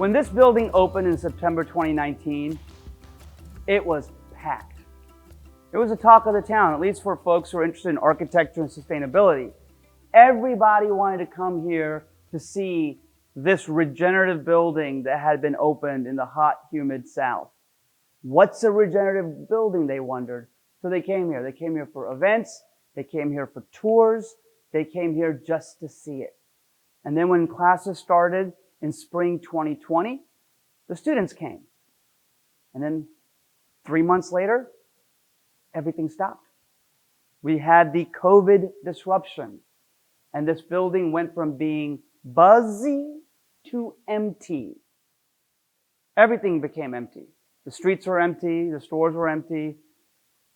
When this building opened in September 2019, it was packed. It was the talk of the town, at least for folks who are interested in architecture and sustainability. Everybody wanted to come here to see this regenerative building that had been opened in the hot, humid South. What's a regenerative building, they wondered. So they came here. They came here for events. They came here for tours. They came here just to see it. And then when classes started in spring 2020, the students came. And then 3 months later, everything stopped. We had the COVID disruption, and this building went from being buzzy to empty. Everything became empty. The streets were empty, the stores were empty.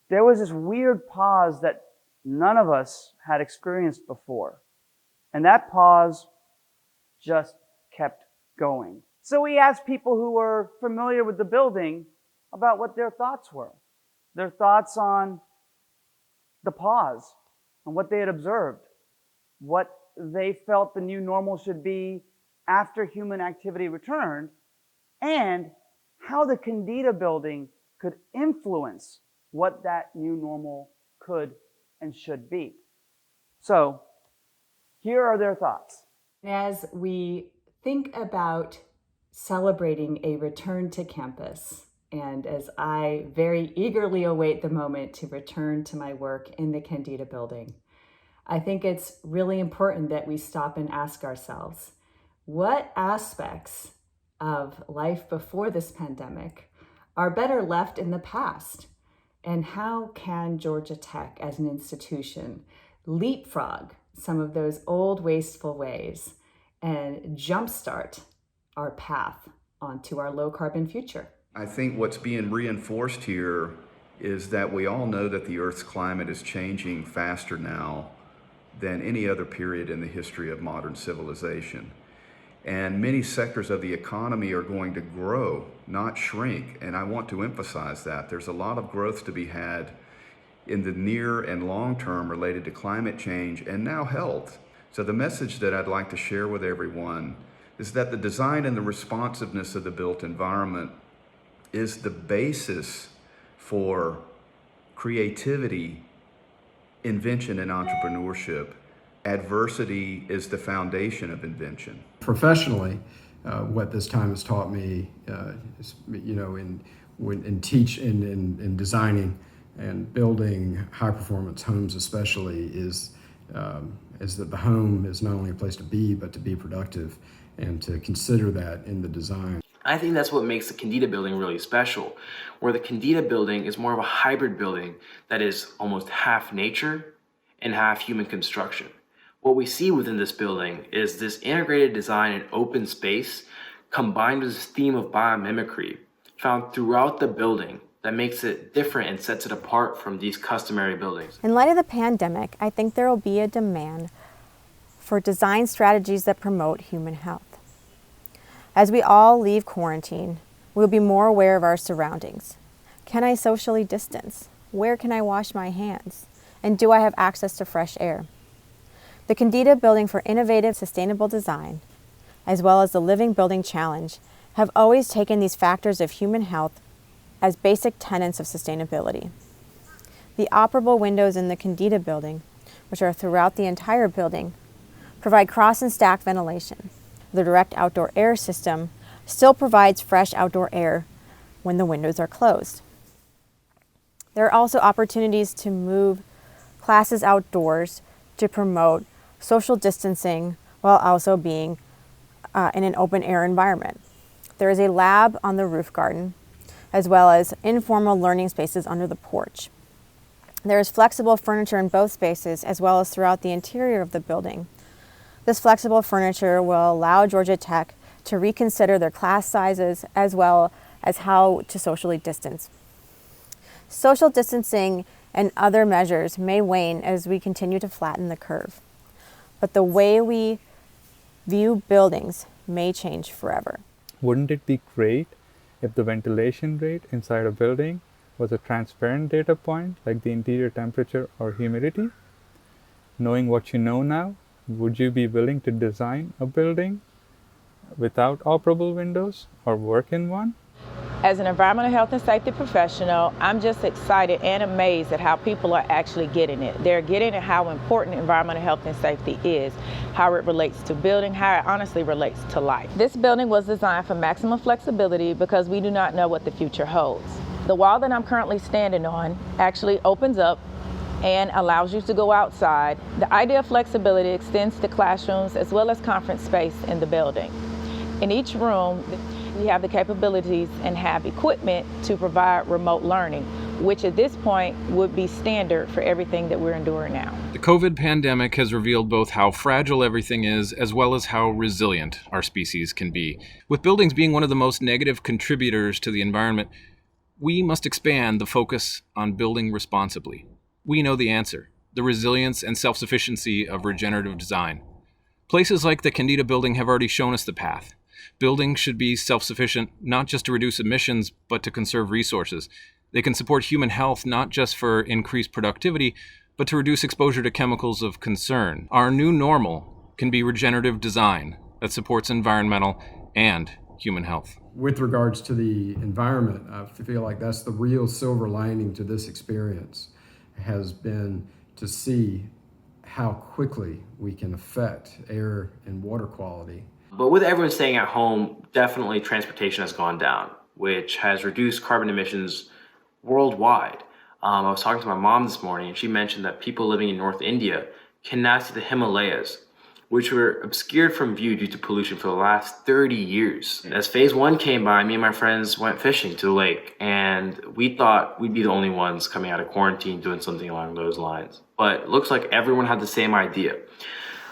There was this weird pause that none of us had experienced before. And that pause just kept going. So we asked people who were familiar with the building about what their thoughts were. Their thoughts on the pause and what they had observed, what they felt the new normal should be after human activity returned, and how the Kendeda Building could influence what that new normal could and should be. So here are their thoughts. As we think about celebrating a return to campus, and as I very eagerly await the moment to return to my work in the Kendeda Building, I think it's really important that we stop and ask ourselves, what aspects of life before this pandemic are better left in the past? And how can Georgia Tech as an institution leapfrog some of those old wasteful ways and jumpstart our path onto our low carbon future? I think what's being reinforced here is that we all know that the Earth's climate is changing faster now than any other period in the history of modern civilization. And many sectors of the economy are going to grow, not shrink. And I want to emphasize that. There's a lot of growth to be had in the near and long term related to climate change and now health. So the message that I'd like to share with everyone is that the design and the responsiveness of the built environment is the basis for creativity, invention, and entrepreneurship. Adversity is the foundation of invention. Professionally, what this time has taught me, in designing and building high-performance homes, especially, is that the home is not only a place to be, but to be productive, and to consider that in the design. I think that's what makes the Kendeda Building really special, where the Kendeda Building is more of a hybrid building that is almost half nature and half human construction. What we see within this building is this integrated design and open space combined with this theme of biomimicry found throughout the building that makes it different and sets it apart from these customary buildings. In light of the pandemic, I think there will be a demand for design strategies that promote human health. As we all leave quarantine, we'll be more aware of our surroundings. Can I socially distance? Where can I wash my hands? And do I have access to fresh air? The Kendeda Building for Innovative Sustainable Design, as well as the Living Building Challenge, have always taken these factors of human health as basic tenets of sustainability. The operable windows in the Kendeda Building, which are throughout the entire building, provide cross and stack ventilation. The direct outdoor air system still provides fresh outdoor air when the windows are closed. There are also opportunities to move classes outdoors to promote social distancing while also being in an open air environment. There is a lab on the roof garden, as well as informal learning spaces under the porch. There is flexible furniture in both spaces, as well as throughout the interior of the building. This flexible furniture will allow Georgia Tech to reconsider their class sizes, as well as how to socially distance. Social distancing and other measures may wane as we continue to flatten the curve, but the way we view buildings may change forever. Wouldn't it be great if the ventilation rate inside a building was a transparent data point like the interior temperature or humidity? Knowing what you know now, would you be willing to design a building without operable windows or work in one? As an environmental health and safety professional, I'm just excited and amazed at how people are actually getting it. They're getting it how important environmental health and safety is, how it relates to building, how it honestly relates to life. This building was designed for maximum flexibility because we do not know what the future holds. The wall that I'm currently standing on actually opens up and allows you to go outside. The idea of flexibility extends to classrooms as well as conference space in the building. In each room, we have the capabilities and have equipment to provide remote learning, which at this point would be standard for everything that we're enduring now. The COVID pandemic has revealed both how fragile everything is as well as how resilient our species can be. With buildings being one of the most negative contributors to the environment, we must expand the focus on building responsibly. We know the answer: the resilience and self-sufficiency of regenerative design. Places like the Kendeda Building have already shown us the path. Buildings should be self-sufficient, not just to reduce emissions, but to conserve resources. They can support human health, not just for increased productivity, but to reduce exposure to chemicals of concern. Our new normal can be regenerative design that supports environmental and human health. With regards to the environment, I feel like that's the real silver lining to this experience, has been to see how quickly we can affect air and water quality. But with everyone staying at home, definitely transportation has gone down, which has reduced carbon emissions worldwide. I was talking to my mom this morning, and she mentioned that people living in North India can now see the Himalayas, which were obscured from view due to pollution for the last 30 years. As phase 1 came by, me and my friends went fishing to the lake, and we thought we'd be the only ones coming out of quarantine doing something along those lines. But it looks like everyone had the same idea.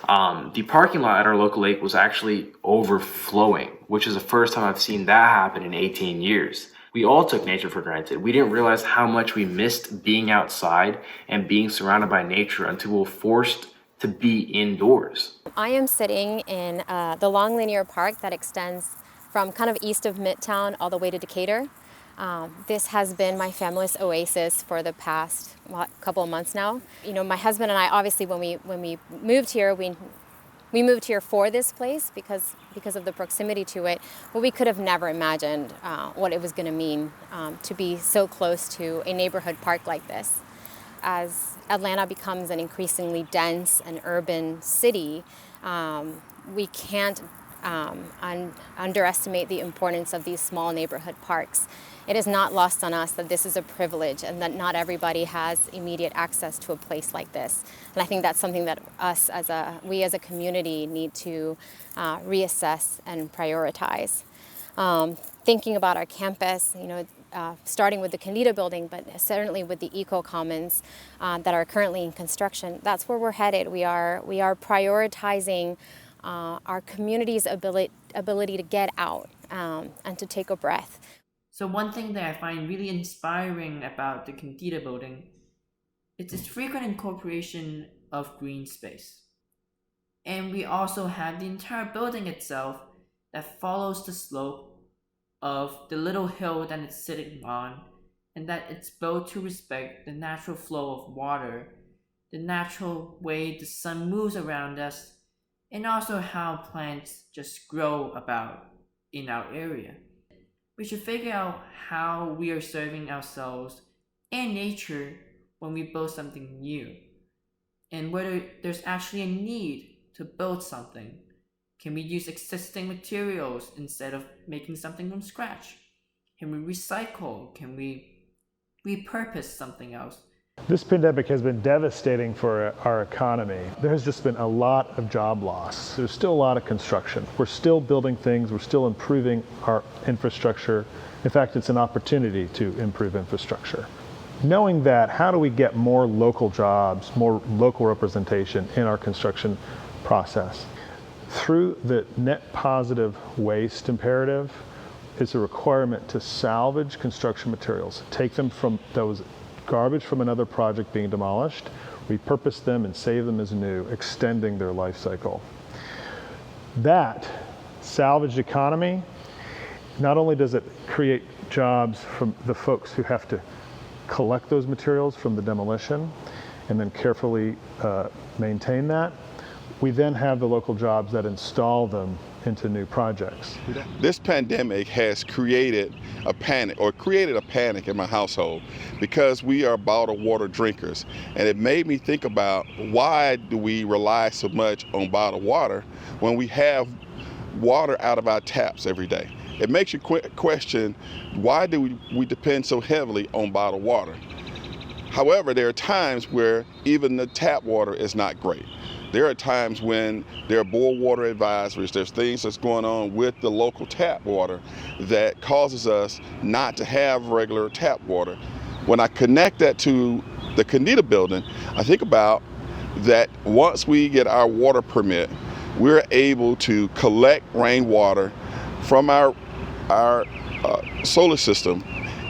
The parking lot at our local lake was actually overflowing, which is the first time I've seen that happen in 18 years. We all took nature for granted. We didn't realize how much we missed being outside and being surrounded by nature until we were forced to be indoors. I am sitting in the long linear park that extends from kind of east of Midtown all the way to Decatur. This has been my family's oasis for the past couple of months now. You know, my husband and I, obviously, when we moved here, we moved here for this place because of the proximity to it. But we could have never imagined what it was going to mean to be so close to a neighborhood park like this. As Atlanta becomes an increasingly dense and urban city, we can't underestimate the importance of these small neighborhood parks. It is not lost on us that this is a privilege and that not everybody has immediate access to a place like this. And I think that's something that we as a community need to reassess and prioritize. Thinking about our campus, you know, starting with the Kendeda Building, but certainly with the Eco Commons that are currently in construction, that's where we're headed. We are prioritizing our community's ability to get out and to take a breath. So one thing that I find really inspiring about the Kendeda Building is its frequent incorporation of green space. And we also have the entire building itself that follows the slope of the little hill that it's sitting on, and that it's built to respect the natural flow of water, the natural way the sun moves around us, and also how plants just grow about in our area. We should figure out how we are serving ourselves and nature when we build something new, and whether there's actually a need to build something. Can we use existing materials instead of making something from scratch? Can we recycle? Can we repurpose something else? This pandemic has been devastating for our economy. There has just been a lot of job loss. There's still a lot of construction. We're still building things. We're still improving our infrastructure. In fact, it's an opportunity to improve infrastructure. Knowing that, how do we get more local jobs, more local representation in our construction process? Through the net positive waste imperative is a requirement to salvage construction materials, take them from those garbage from another project being demolished, repurpose them and save them as new, extending their life cycle. That salvaged economy, not only does it create jobs from the folks who have to collect those materials from the demolition and then carefully maintain that, We then have the local jobs that install them into new projects. This pandemic has created a panic in my household because we are bottled water drinkers. And it made me think about, why do we rely so much on bottled water when we have water out of our taps every day? It makes you question, why do we depend so heavily on bottled water? However, there are times where even the tap water is not great. There are times when there are boil water advisories, there's things that's going on with the local tap water that causes us not to have regular tap water. When I connect that to the Kendeda Building, I think about that once we get our water permit, we're able to collect rainwater from our solar system,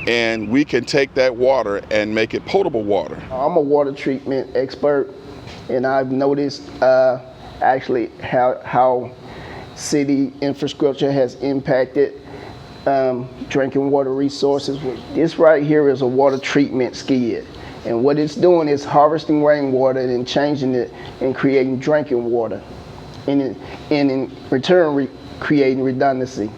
and we can take that water and make it potable water. I'm a water treatment expert, and I've noticed actually how city infrastructure has impacted drinking water resources. This right here is a water treatment skid, and what it's doing is harvesting rainwater and changing it and creating drinking water, and in return creating redundancy.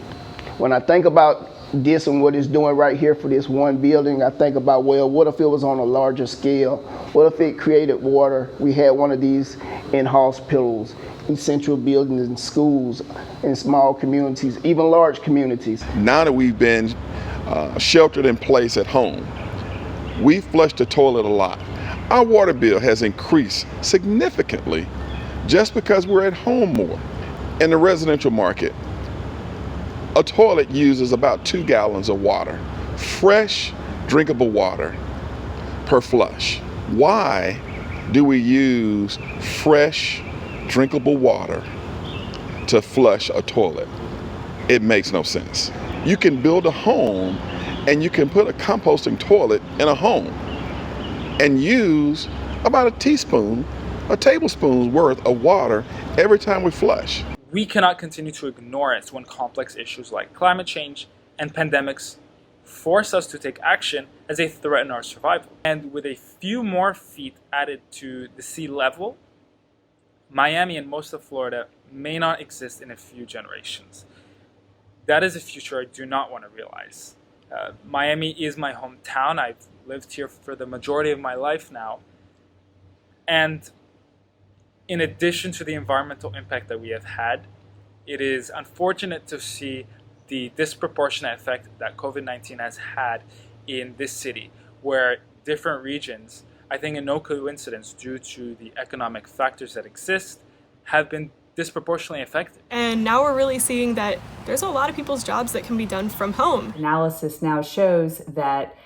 When I think about this and what it's doing right here for this one building, I think about, well, what if it was on a larger scale? What if it created water? We had one of these in hospitals, in central buildings, in schools, in small communities, even large communities. Now that we've been sheltered in place at home, we flush the toilet a lot. Our water bill has increased significantly just because we're at home more. In the residential market, a toilet uses about 2 gallons of water, fresh, drinkable water per flush. Why do we use fresh, drinkable water to flush a toilet? It makes no sense. You can build a home and you can put a composting toilet in a home and use about a tablespoon's worth of water every time we flush. We cannot continue to ignore it when complex issues like climate change and pandemics force us to take action as they threaten our survival. And with a few more feet added to the sea level, Miami and most of Florida may not exist in a few generations. That is a future I do not want to realize. Miami is my hometown. I've lived here for the majority of my life now. And in addition to the environmental impact that we have had, it is unfortunate to see the disproportionate effect that COVID-19 has had in this city, where different regions, I think in no coincidence due to the economic factors that exist, have been disproportionately affected. And now we're really seeing that there's a lot of people's jobs that can be done from home. Analysis now shows that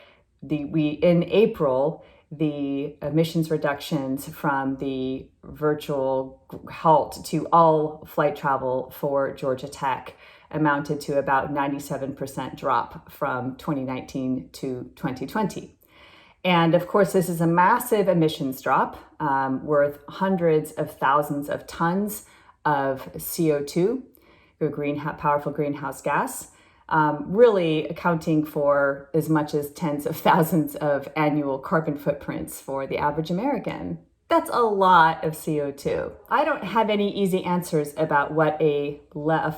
in April, the emissions reductions from the virtual halt to all flight travel for Georgia Tech amounted to about 97% drop from 2019 to 2020. And of course, this is a massive emissions drop worth hundreds of thousands of tons of CO2, a powerful greenhouse gas, really accounting for as much as tens of thousands of annual carbon footprints for the average American. That's a lot of CO2. I don't have any easy answers about what a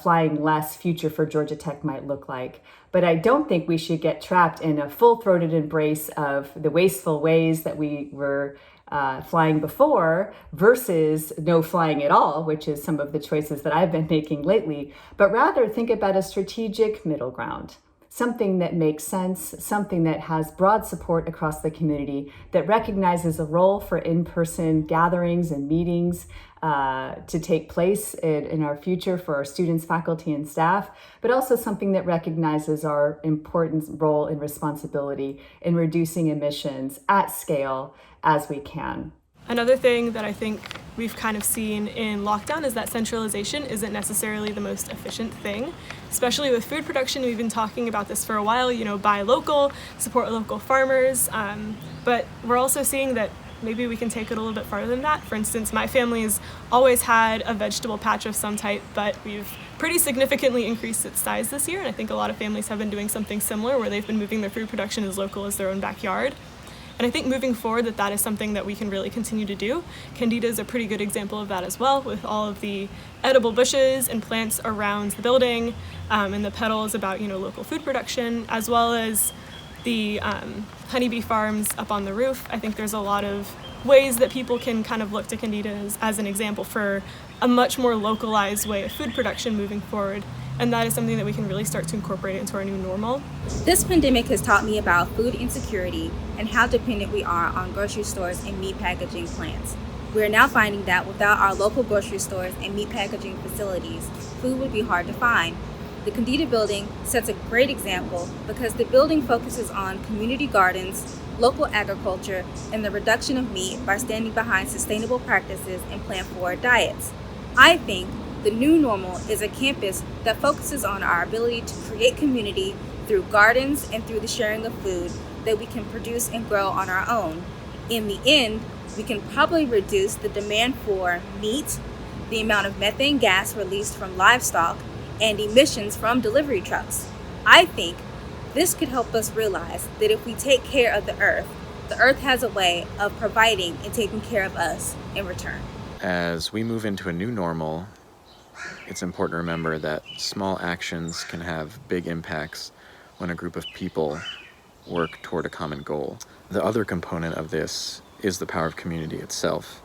flying less future for Georgia Tech might look like, but I don't think we should get trapped in a full-throated embrace of the wasteful ways that we were flying before versus no flying at all, which is some of the choices that I've been making lately, but rather think about a strategic middle ground, something that makes sense, something that has broad support across the community, that recognizes a role for in-person gatherings and meetings to take place in our future for our students, faculty, and staff, but also something that recognizes our important role and responsibility in reducing emissions at scale as we can. Another thing that I think we've kind of seen in lockdown is that centralization isn't necessarily the most efficient thing, especially with food production. We've been talking about this for a while, buy local, support local farmers, but we're also seeing that maybe we can take it a little bit farther than that. For instance, my family's always had a vegetable patch of some type, but we've pretty significantly increased its size this year, and I think a lot of families have been doing something similar where they've been moving their food production as local as their own backyard. And I think moving forward that is something that we can really continue to do. Kendeda is a pretty good example of that as well, with all of the edible bushes and plants around the building, and the petals about local food production, as well as the honeybee farms up on the roof. I think there's a lot of ways that people can kind of look to Kendeda as an example for a much more localized way of food production moving forward. And that is something that we can really start to incorporate into our new normal. This pandemic has taught me about food insecurity and how dependent we are on grocery stores and meat packaging plants. We are now finding that without our local grocery stores and meat packaging facilities, food would be hard to find. The Kendeda Building sets a great example because the building focuses on community gardens, local agriculture, and the reduction of meat by standing behind sustainable practices and plant-forward diets. I think the new normal is a campus that focuses on our ability to create community through gardens and through the sharing of food that we can produce and grow on our own. In the end, we can probably reduce the demand for meat, the amount of methane gas released from livestock, and emissions from delivery trucks. I think this could help us realize that if we take care of the earth has a way of providing and taking care of us in return. As we move into a new normal, it's important to remember that small actions can have big impacts when a group of people work toward a common goal. The other component of this is the power of community itself.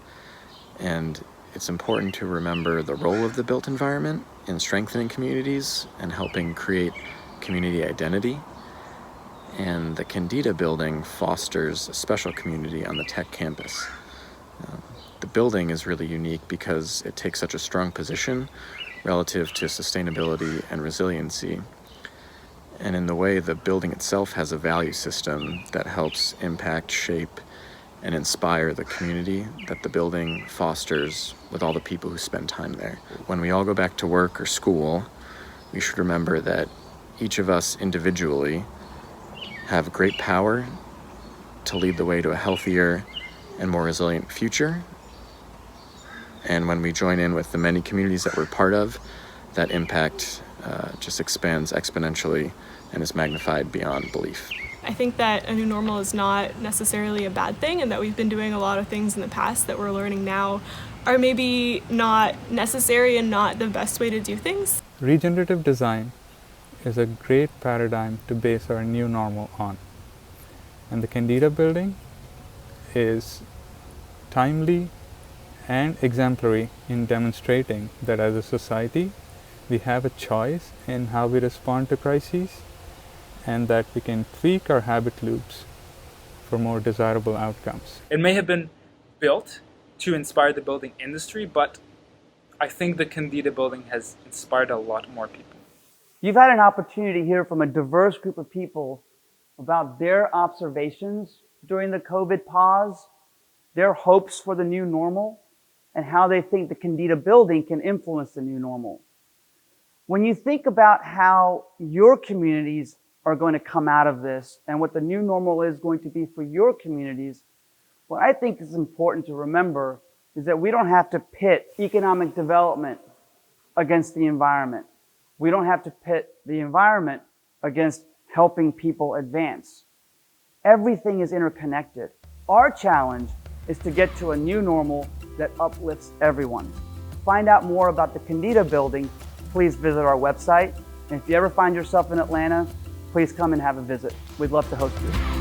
And it's important to remember the role of the built environment in strengthening communities and helping create community identity. And the Kendeda Building fosters a special community on the Tech campus. The building is really unique because it takes such a strong position relative to sustainability and resiliency. And in the way the building itself has a value system that helps impact, shape, and inspire the community that the building fosters with all the people who spend time there. When we all go back to work or school, we should remember that each of us individually have great power to lead the way to a healthier and more resilient future. And when we join in with the many communities that we're part of, that impact just expands exponentially and is magnified beyond belief. I think that a new normal is not necessarily a bad thing, and that we've been doing a lot of things in the past that we're learning now are maybe not necessary and not the best way to do things. Regenerative design is a great paradigm to base our new normal on. And the Kendeda Building is timely and exemplary in demonstrating that as a society, we have a choice in how we respond to crises, and that we can tweak our habit loops for more desirable outcomes. It may have been built to inspire the building industry, but I think the Kendeda Building has inspired a lot more people. You've had an opportunity to hear from a diverse group of people about their observations during the COVID pause, their hopes for the new normal, and how they think the Kendeda Building can influence the new normal. When you think about how your communities are going to come out of this and what the new normal is going to be for your communities, what I think is important to remember is that we don't have to pit economic development against the environment. We don't have to pit the environment against helping people advance. Everything is interconnected. Our challenge is to get to a new normal that uplifts everyone. To find out more about the Kendeda Building, please visit our website. And if you ever find yourself in Atlanta, please come and have a visit. We'd love to host you.